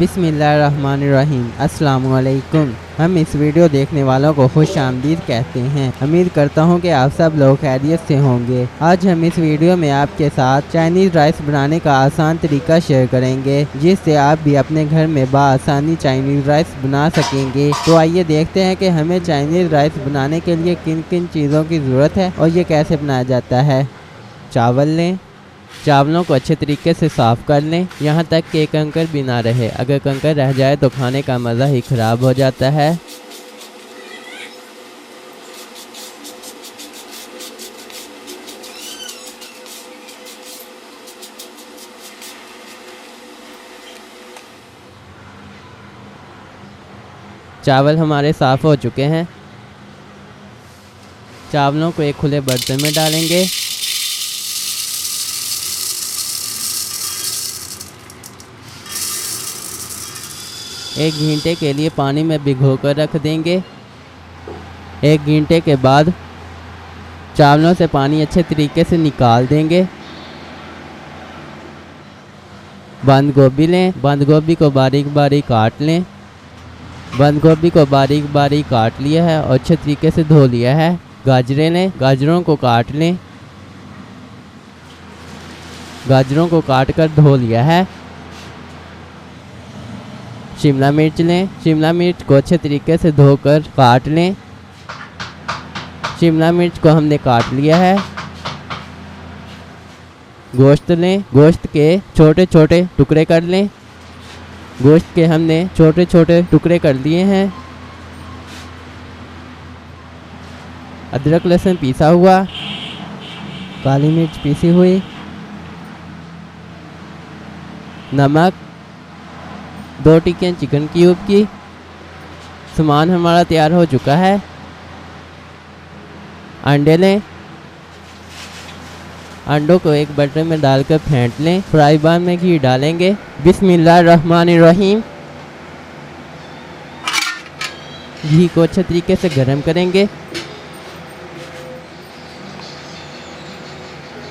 बिस्मिल्लाहिर्रहमानिर्रहीम। अस्सलाम वालेकुम। हम इस वीडियो देखने वालों को खुश आमदीद कहते हैं। उम्मीद करता हूँ कि आप सब लोग खैरियत से होंगे। आज हम इस वीडियो में आपके साथ चाइनीज़ राइस बनाने का आसान तरीका शेयर करेंगे, जिससे आप भी अपने घर में बआसानी चाइनीज़ राइस बना सकेंगे। तो आइए देखते हैं कि हमें चाइनीज़ राइस बनाने के लिए किन किन चीज़ों की ज़रूरत है और ये कैसे बनाया जाता है। चावल लें। चावलों को अच्छे तरीके से साफ़ कर लें, यहाँ तक कि कंकर भी ना रहे। अगर कंकर रह जाए तो खाने का मज़ा ही ख़राब हो जाता है। चावल हमारे साफ़ हो चुके हैं। चावलों को एक खुले बर्तन में डालेंगे। एक घंटे के लिए पानी में भिगोकर रख देंगे। एक घंटे के बाद चावलों से पानी अच्छे तरीके से निकाल देंगे। बंद गोभी लें। बंद गोभी को बारीक बारीक काट लें। बंद गोभी को बारीक बारीक काट लिया है और अच्छे तरीके से धो लिया है। गाजरें लें। गाजरों को काट लें। गाजरों को काट कर धो लिया है। शिमला मिर्च लें। शिमला मिर्च को अच्छे तरीके से धोकर काट लें। शिमला मिर्च को हमने काट लिया है। गोश्त लें। गोश्त के छोटे छोटे टुकड़े कर लें। गोश्त के हमने छोटे छोटे टुकड़े कर लिए हैं। अदरक लहसुन पीसा हुआ। काली मिर्च पीसी हुई। नमक। 2 टिक्कियाँ चिकन क्यूब की। सामान हमारा तैयार हो चुका है। अंडे लें। अंडों को एक बर्तन में डालकर फेंट लें। फ्राई पैन में घी डालेंगे। बिस्मिल्लाहिर्रहमानिर्रहीम। घी को अच्छे तरीके से गर्म करेंगे।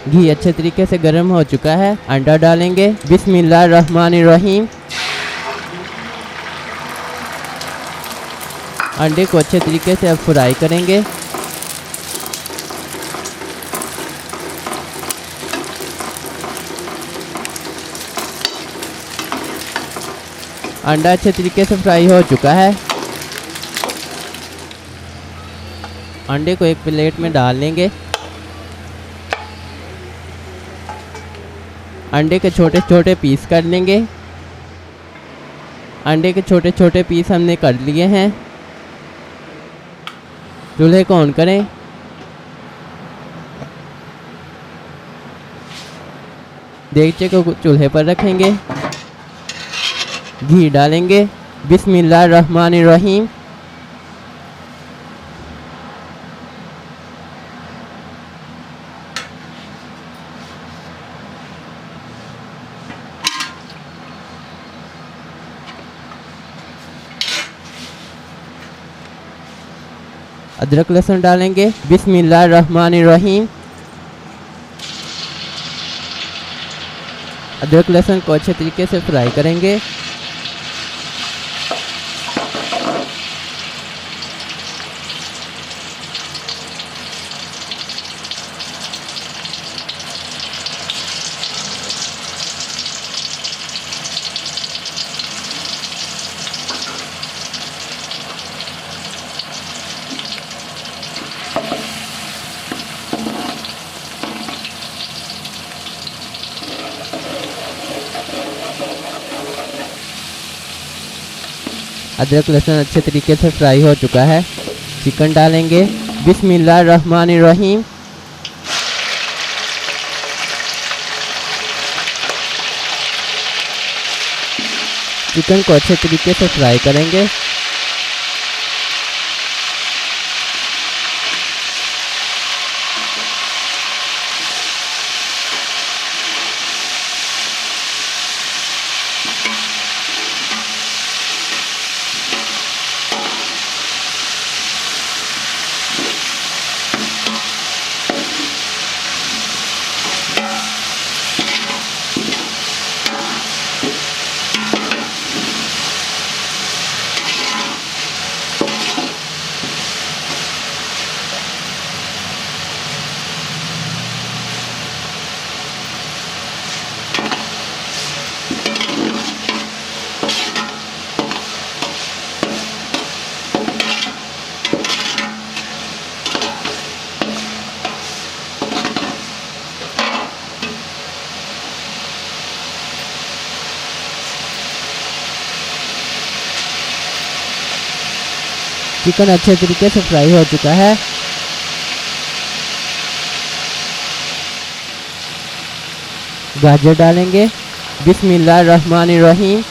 घी अच्छे तरीके से गर्म हो चुका है। अंडा डालेंगे। बिस्मिल्लाहिर्रहमानिर्रहीम। अंडे को अच्छे तरीके से अब फ्राई करेंगे। अंडा अच्छे तरीके से फ्राई हो चुका है। अंडे को एक प्लेट में डाल लेंगे। अंडे के छोटे छोटे पीस कर लेंगे। अंडे के छोटे छोटे पीस हमने कर लिए हैं। चूल्हे को ऑन करें। देगचे को चूल्हे पर रखेंगे। घी डालेंगे। बिस्मिल्लाहिर्रहमानिर्रहीम। अदरक लहसुन डालेंगे। बिस्मिल्लाहिर्रहमानिर्रहीम। अदरक लहसुन को अच्छे तरीके से फ्राई करेंगे। अदरक लहसुन अच्छे तरीके से फ्राई हो चुका है। चिकन डालेंगे। बिस्मिल्लाहिर्रहमानिर्रहीम। चिकन को अच्छे तरीके से फ्राई करेंगे। चिकन अच्छे तरीके से फ्राई हो चुका है। गाजर डालेंगे। बिस्मिल्लाहिर्रहमानिर्रहीम।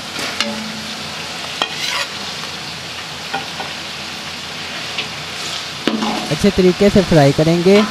अच्छे तरीके से फ्राई करेंगे।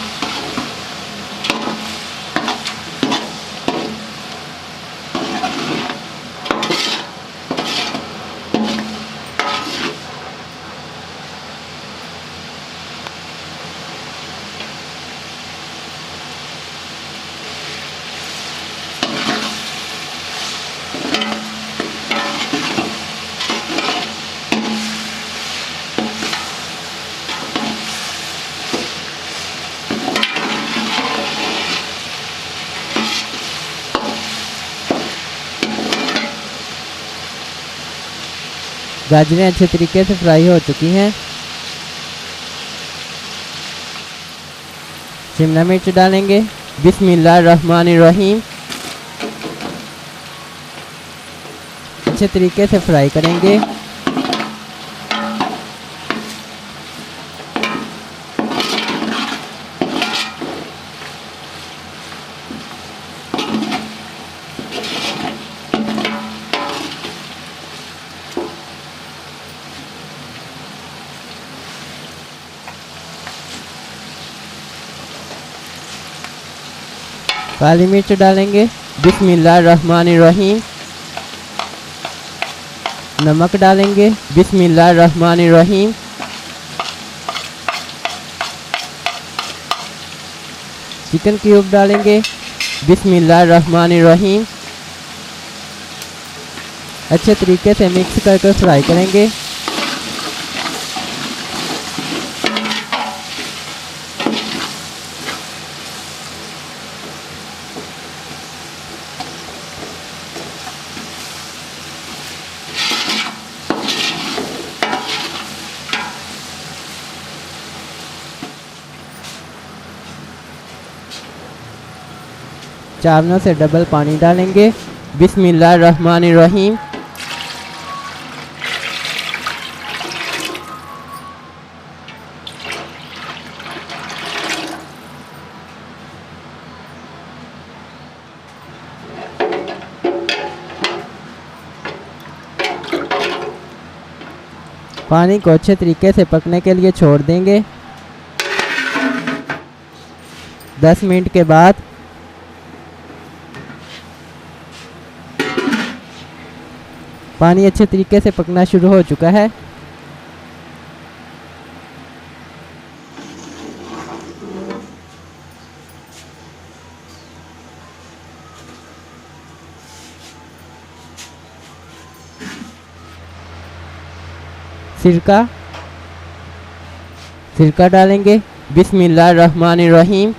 गाजरें अच्छे तरीके से फ्राई हो चुकी हैं। शिमला मिर्च डालेंगे। बिस्मिल्लाहिर्रहमानिर्रहीम। अच्छे तरीके से फ्राई करेंगे। काली मिर्च डालेंगे। बिस्मिल्लाहिर्रहमानिर्रहीम। नमक डालेंगे। बिस्मिल्लाहिर्रहमानिर्रहीम। चिकन क्यूब डालेंगे। बिस्मिल्लाहिर्रहमानिर्रहीम। अच्छे तरीके से मिक्स करके फ्राई करेंगे। चावलों से डबल पानी डालेंगे। बिस्मिल्लाहिर्रहमानिर्रहीम। पानी को अच्छे तरीके से पकने के लिए छोड़ देंगे। 10 मिनट के बाद पानी अच्छे तरीके से पकना शुरू हो चुका है। सिरका डालेंगे। बिस्मिल्लाहिर्रहमानिर्रहीम।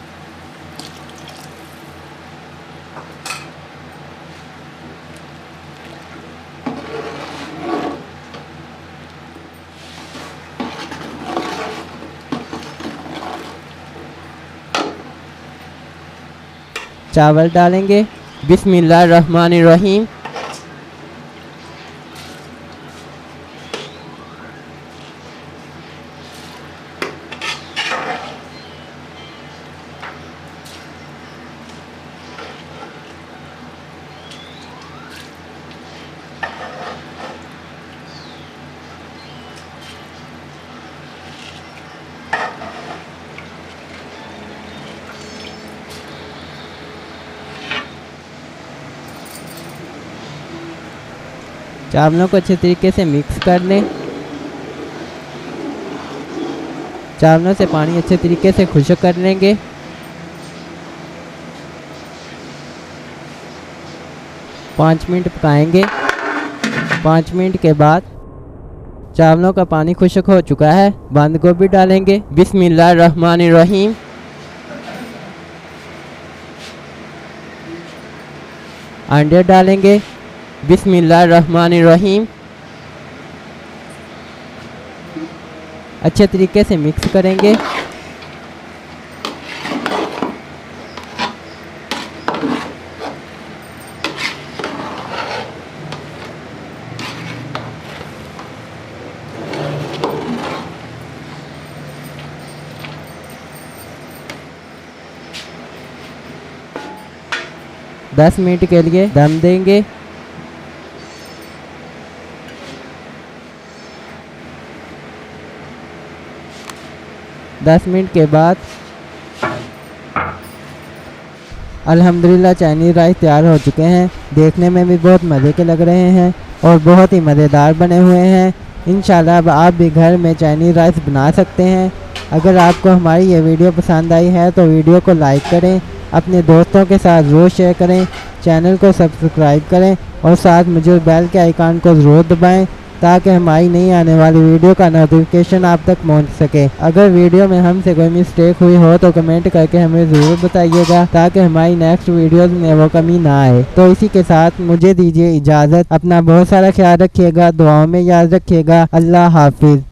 चावल डालेंगे। बिस्मिल्लाहिर्रहमानिर्रहीम। चावलों को अच्छे तरीके से मिक्स कर लें। चावलों से पानी अच्छे तरीके से खुश्क कर लेंगे। पाँच मिनट पकाएंगे। 5 मिनट के बाद चावलों का पानी खुश्क हो चुका है। बंद गोभी डालेंगे। बिस्मिल्लाहिर्रहमानिर्रहीम। अंडे डालेंगे। बिस्मिल्लाहिर्रहमानिर्रहीम। अच्छे तरीके से मिक्स करेंगे। 10 मिनट के लिए दम देंगे। दस मिनट के बाद अल्हम्दुलिल्लाह चाइनीज़ राइस तैयार हो चुके हैं। देखने में भी बहुत मज़े के लग रहे हैं और बहुत ही मज़ेदार बने हुए हैं। इंशाल्लाह अब आप भी घर में चाइनीज़ राइस बना सकते हैं। अगर आपको हमारी ये वीडियो पसंद आई है तो वीडियो को लाइक करें, अपने दोस्तों के साथ ज़रूर शेयर करें, चैनल को सब्सक्राइब करें और साथ मुझे बेल के आइकन को ज़रूर दबाएं ताकि हमारी नई आने वाली वीडियो का नोटिफिकेशन आप तक पहुंच सके। अगर वीडियो में हमसे कोई मिस्टेक हुई हो तो कमेंट करके हमें ज़रूर बताइएगा ताकि हमारी नेक्स्ट वीडियोस में वो कमी ना आए। तो इसी के साथ मुझे दीजिए इजाज़त। अपना बहुत सारा ख्याल रखिएगा, दुआओं में याद रखिएगा। अल्लाह हाफिज़।